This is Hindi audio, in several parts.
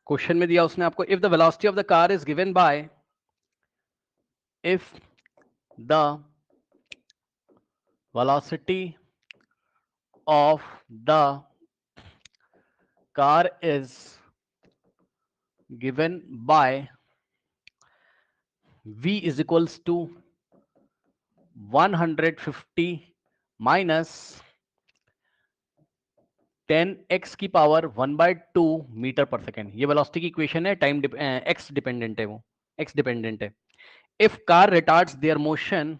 क्वेश्चन में दिया उसने आपको, if the velocity of the car is given by, if the velocity of the car is given by v is equals to 150 minus 10x की पावर 1/2 मीटर पर सेकेंड। ये वेलोसिटी की इक्वेशन है, टाइम एक्स डिपेंडेंट है, वो एक्स डिपेंडेंट है। If car retards there motion,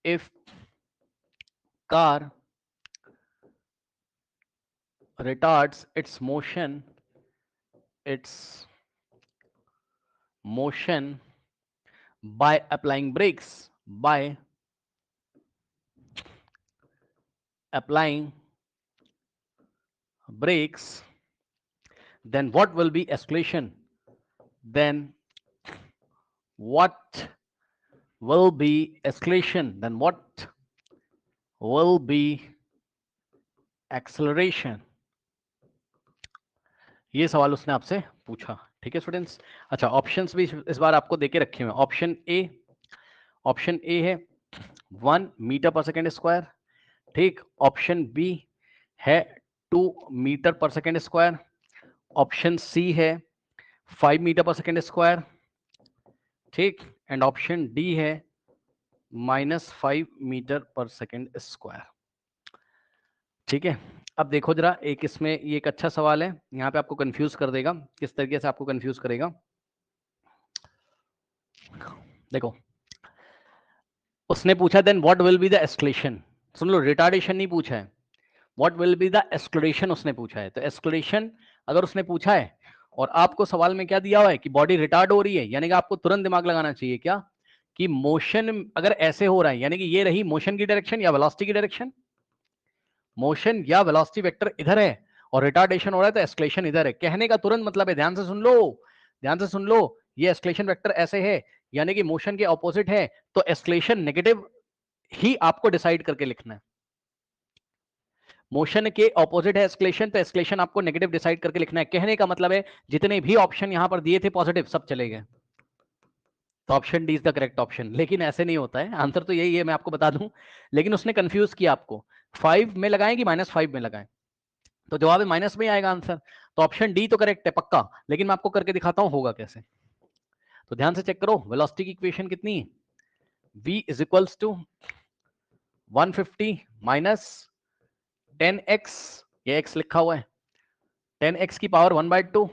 if car retards its motion by applying brakes, by applying brakes, then what will be acceleration? Then what will be acceleration? Then what will be acceleration? ये सवाल उसने आपसे पूछा। ठीक है स्टूडेंट्स। अच्छा, ऑप्शंस भी इस बार आपको देके रखे हुए हैं। ऑप्शन ए है 1 मीटर पर सेकेंड स्क्वायर, ठीक। ऑप्शन बी है 2 मीटर पर सेकेंड स्क्वायर। ऑप्शन सी है 5 मीटर पर सेकेंड स्क्वायर, ठीक। एंड ऑप्शन डी है -5 मीटर पर सेकेंड स्क्वायर। ठीक है, अब देखो जरा, एक इसमें ये एक अच्छा सवाल है, यहाँ पे आपको कंफ्यूज कर देगा। किस तरीके से आपको कंफ्यूज करेगा, देखो। उसने पूछा then what will be the acceleration. सुन लो, रिटार्डेशन नहीं पूछा है, what will be the acceleration उसने पूछा है। तो एस्केलेशन अगर उसने पूछा है और आपको सवाल में क्या दिया हुआ है कि बॉडी रिटार्ड हो रही है, यानी कि आपको तुरंत दिमाग लगाना चाहिए क्या कि मोशन अगर ऐसे हो रहा है, यानी कि ये रही मोशन की डायरेक्शन या वेलोसिटी की डायरेक्शन, मोशन या वेलोसिटी वेक्टर इधर है और रिटार्डेशन हो रहा है तो एस्केलेशन इधर है। कहने का तुरंत मतलब है, ध्यान से सुन लो, ध्यान से सुन लो, ये एस्केलेशन वेक्टर ऐसे है यानी कि मोशन के ऑपोजिट है, तो एस्केलेशन नेगेटिव ही आपको डिसाइड करके लिखना है। मोशन के ऑपोजिट है एस्केलेशन, तो एस्केलेशन आपको नेगेटिव डिसाइड करके लिखना है। कहने का मतलब है जितने भी ऑप्शन यहां पर दिए थे पॉजिटिव, सब चले गए, तो option D is the correct option. लेकिन ऐसे नहीं होता है, आंसर तो यही है, मैं आपको बता दूं। लेकिन उसने कंफ्यूज किया आपको, 5 में लगाएं कि -5 में लगाएं, तो जवाब है माइनस में आएगा आंसर। तो ऑप्शन डी तो करेक्ट है पक्का, लेकिन मैं आपको करके दिखाता हूं होगा कैसे। तो ध्यान से चेक करो, वेलोसिटी की इक्वेशन कितनी है, v is equals to 150 minus 10x, ये x लिखा हुआ है, 10x की पावर 1/2,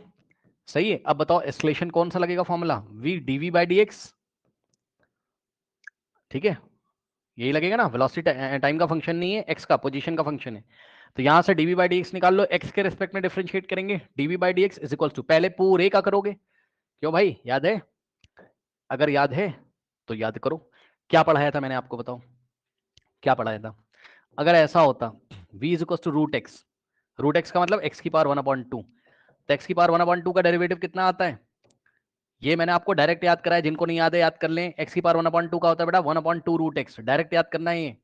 सही है। अब बताओ एस्केलेशन कौन सा लगेगा फॉर्मूला, v dv/dx, ठीक है, यही लगेगा ना। वेलोसिटी टाइम का फंक्शन नहीं है, x का पोजीशन का फंक्शन है। तो यहां से dv/dx निकाल लो, x के रिस्पेक्ट में डिफरेंशिएट करेंगे, dv/dx इज इक्वल टू, पहले पूरे का करोगे, क्यों भाई, याद है? अगर याद है तो याद करो, क्या पढ़ाया था मैंने आपको, बताओ क्या पढ़ाया था। अगर ऐसा होता v is equal to √x, √x का मतलब x की पावर 1/2, तो x की पावर 1/2 का डेरिवेटिव कितना आता है, ये मैंने आपको डायरेक्ट याद कराया, जिनको नहीं याद है याद कर लें। x की पावर 1/2 का होता है बेटा 1/2 √x, डायरेक्ट याद करना है ये,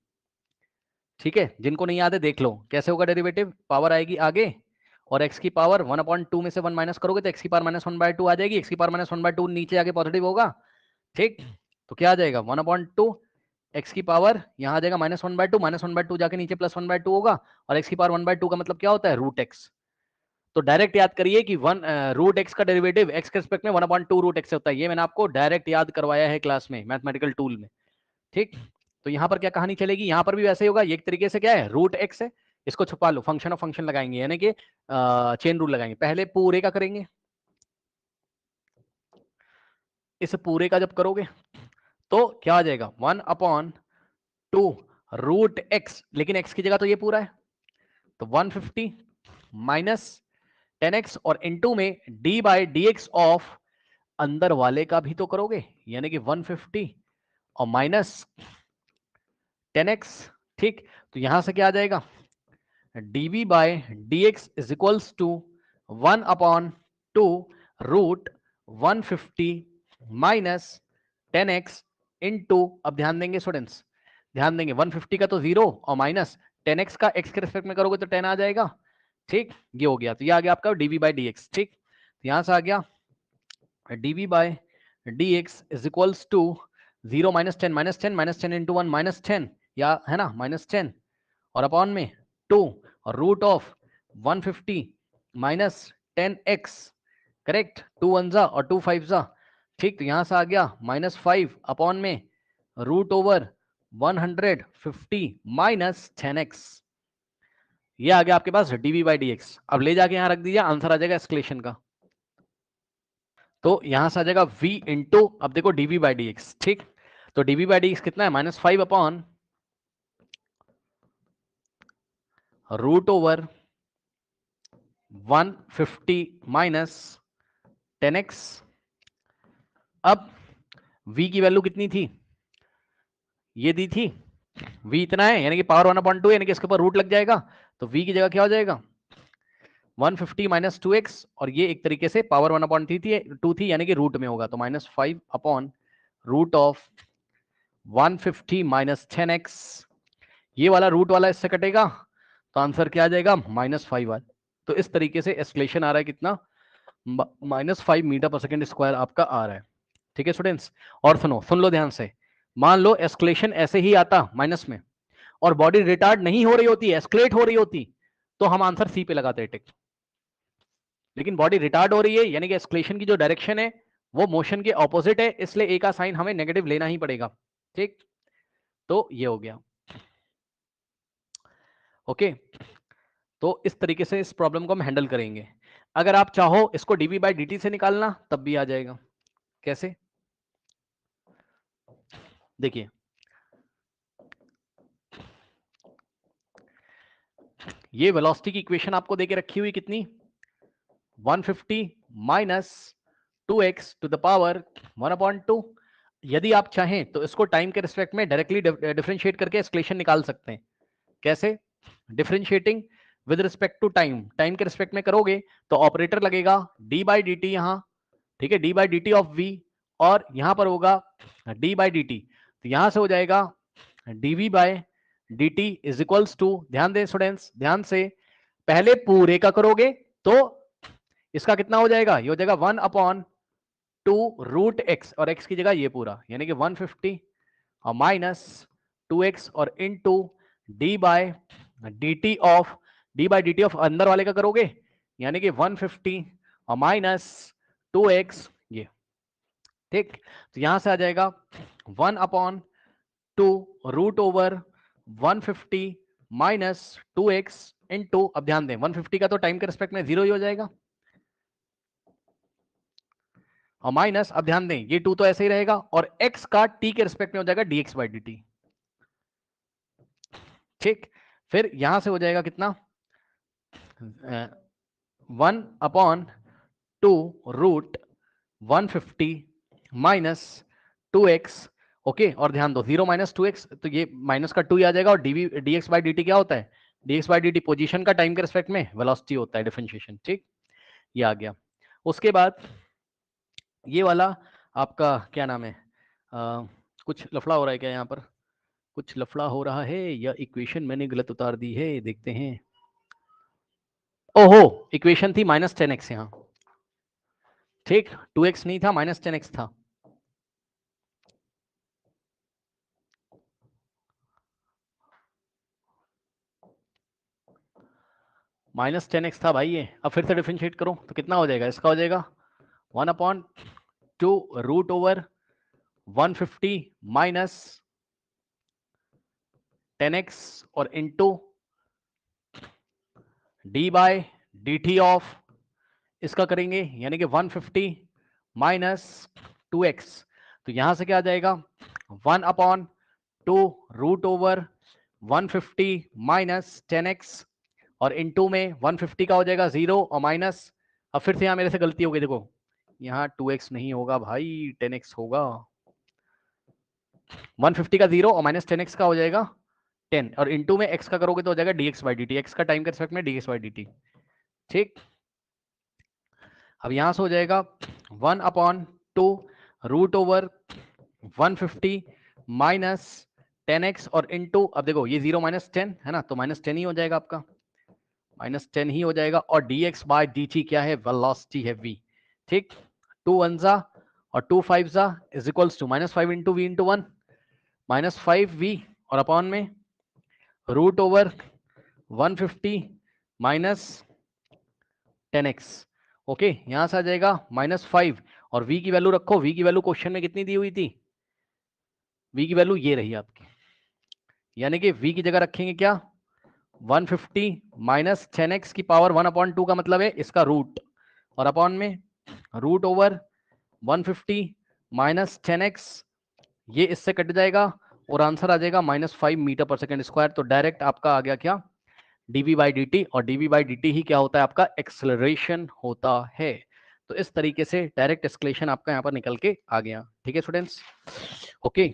ठीक है। जिनको नहीं याद है देख लो कैसे होगा डेरिवेटिव, पावर आएगी आगे और x की पावर 1/2 में से 1 माइनस करोगे तो x की पावर -1/2 आ जाएगी, x की पावर -1/2 नीचे आके पॉजिटिव होगा, ठीक। तो क्या आ जाएगा 1/2, x की पावर यहाँ आ जाएगा -1/2, -1/2 जाके नीचे +1/2 होगा, और x की पावर 1/2 का मतलब क्या होता है, √x। तो डायरेक्ट याद करिए कि √x का डेरिवेटिव x के रिस्पेक्ट में 1/2 √x होता है, ये मैंने आपको डायरेक्ट याद करवाया है क्लास में मैथमेटिकल टूल में, ठीक। तो यहां पर क्या कहानी चलेगी, यहां पर भी वैसे ही होगा, ये एक तरीके से क्या है √x है, इसको छुपा लो, फंक्शन ऑफ फंक्शन लगाएंगे, यानी कि चेन रूल लगाएंगे। पहले पूरे का करेंगे, इस पूरे का जब करोगे तो क्या आ जाएगा 1/2 √x, लेकिन x की जगह तो ये पूरा है, तो 150 माइनस 10x और इनटू में d/dx ऑफ अंदर वाले का भी तो करोगे, यानी कि 150 और माइनस 10x, ठीक। तो यहां से क्या आ जाएगा, dv/dx is equals to 1/2 √150 minus 10x into, अब ध्यान देंगे स्टूडेंट्स, ध्यान देंगे, 150 का तो 0 और माइनस 10x का x के रिस्पेक्ट में करोगे तो 10 आ जाएगा, ठीक। ये हो गया, तो ये आ गया आपका dv/dx, ठीक। यहां से आ गया dv by dx is equals to 0 -10 into 1 -10 या है ना -10 और अपॉन में 2 और रूट ऑफ 150 -10x करेक्ट 2 1 जा और 2 5 जा ठीक। तो यहां से आ गया -5 अपॉन में रूट ओवर 150 -10x ये आ गया आपके पास dv बाई dx। अब ले जाके यहां रख दीजिए, आंसर आ जाएगा एस्केलेशन का। तो यहां से आ जाएगा v इंटू अब देखो dv बाई dx ठीक। तो dv बाई dx कितना है -5 अपॉन रूट ओवर 150 -10x। अब v की वैल्यू कितनी थी, ये दी थी v इतना है यानी कि पावर 1/2 यानी कि इसके ऊपर रूट लग जाएगा। तो v की जगह क्या हो जाएगा 150 -2x और ये एक तरीके से पावर 1/2 थी यानी कि रूट में होगा। तो -5 अपॉन रूट ऑफ 150 -10x ये वाला रूट वाला इससे कटेगा तो आंसर क्या आ जाएगा -5। तो इस तरीके से एस्केलेशन आ रहा है कितना -5 मीटर पर सेकेंड स्क्वायर आपका आ रहा है। ठीक है स्टूडेंट्स। और सुन लो ध्यान से, मान लो एस्केलेशन ऐसे ही आता माइनस में और बॉडी रिटार्ड नहीं हो रही होती, एस्केलेट हो रही होती, तो हम आंसर सी पे लगाते हैं टिक। लेकिन बॉडी रिटार्ड हो रही है यानी कि एस्केलेशन की जो डायरेक्शन है वो मोशन के ऑपोजिट है, इसलिए ए का साइन हमें नेगेटिव लेना ही पड़ेगा। ठीक, तो ये हो गया। ओके, तो इस तरीके से इस प्रॉब्लम को हम हैंडल करेंगे। अगर आप चाहो इसको dv बाई dt से निकालना तब भी आ जाएगा। कैसे, देखिए ये वेलोसिटी की इक्वेशन आपको देके रखी हुई कितनी 150 minus 2x to the power 1/2। यदि आप चाहें तो इसको टाइम के रिस्पेक्ट में डायरेक्टली डिफरेंशिएट करके एस्केलेशन निकाल सकते हैं। कैसे, differentiating with respect to time, time के रिस्पेक्ट में करोगे तो ऑपरेटर लगेगा d बाई डी टी यहां, ठीक है, d by D T of v और यहां पर होगा d बाई डी टी। तो यहां से हो जाएगा dv by dt is equals to, ध्यान दें स्टूडेंट्स, ध्यान से, पहले पूरे का करोगे तो इसका कितना हो जाएगा, ये हो जाएगा 1/2 रूट x और x की जगह ये पूरा यानी कि 150 और माइनस 2x और into d by dt of अंदर वाले का करोगे यानी कि 150 और माइनस 2x ये। ठीक, तो यहां से आ जाएगा 1/2 root over 150 minus 2x into, अब ध्यान दें 150 का तो टाइम के रिस्पेक्ट में 0 ही हो जाएगा और माइनस, अब ध्यान दें ये 2 तो ऐसे ही रहेगा और x का t के रिस्पेक्ट में हो जाएगा dx बाई dt। ठीक, फिर यहां से हो जाएगा कितना 1/2 रूट 150 माइनस 2x। ओके, और ध्यान दो 0 माइनस 2x तो ये माइनस का 2 ही आ जाएगा और dx बाई dt क्या होता है, dx बाई dt पोजीशन का टाइम के रिस्पेक्ट में वेलोसिटी होता है, डिफरेंशिएशन। ठीक, ये आ गया। उसके बाद ये वाला आपका क्या नाम है, कुछ लफड़ा हो रहा है क्या यहाँ पर, कुछ लफड़ा हो रहा है या इक्वेशन मैंने गलत उतार दी है, देखते हैं। ओहो, इक्वेशन थी -10x यहाँ, ठीक, 2x नहीं था -10x था। -10x था भाई ये। अब फिर से डिफरेंशिएट करो तो कितना हो जाएगा, इसका हो जाएगा 1/2 रूट ओवर 150 माइनस 10x और into d by dt of इसका करेंगे यानी कि 150 माइनस 2x। तो यहां से क्या आ जाएगा 1/2 रूट ओवर 150 माइनस 10x और इनटू में 150 का हो जाएगा 0 और माइनस, अब फिर से यहां मेरे से गलती हो गई, देखो यहाँ 2x नहीं होगा भाई 10x होगा, 150 का 0 और माइनस 10x का हो जाएगा 10 और इनटू में x का करोगे तो हो जाएगा dx बाई dt, x का टाइम के रिस्पेक्ट में dx बाई dt। ठीक, अब यहां से हो जाएगा 1/2 रूट ओवर 150 माइनस 10x और इनटू, अब देखो ये 0 माइनस 10 है ना, तो -10 ही हो जाएगा आपका, -10 ही हो जाएगा और dx बाय dt क्या है, वेलोसिटी है v। ठीक, 2 1 जा और 2 5 जा is equals to -5 into v into 1 -5v और अपॉन में root over 150 minus 10x। Okay, यहां से आ जाएगा -5 और v की वैल्यू रखो, v की वैल्यू क्वेश्चन में कितनी दी हुई थी, v की वैल्यू ये रही आपकी, यानी कि v की जगह रखेंगे क्या 150 माइनस 10x की पावर 1/2 का मतलब है इसका रूट और अपॉन में रूट ओवर 150 माइनस 10x, ये इससे कट जाएगा और आंसर आ जाएगा -5 मीटर पर सेकंड स्क्वायर। तो डायरेक्ट आपका आ गया क्या dv बाई dt और dv बाई dt ही क्या होता है आपका एक्सेलरेशन होता है। तो इस तरीके से डायरेक्ट एक्सक्लेशन आपका यहाँ पर निकल के आ गया। ठीक है स्टूडेंट्स, ओके।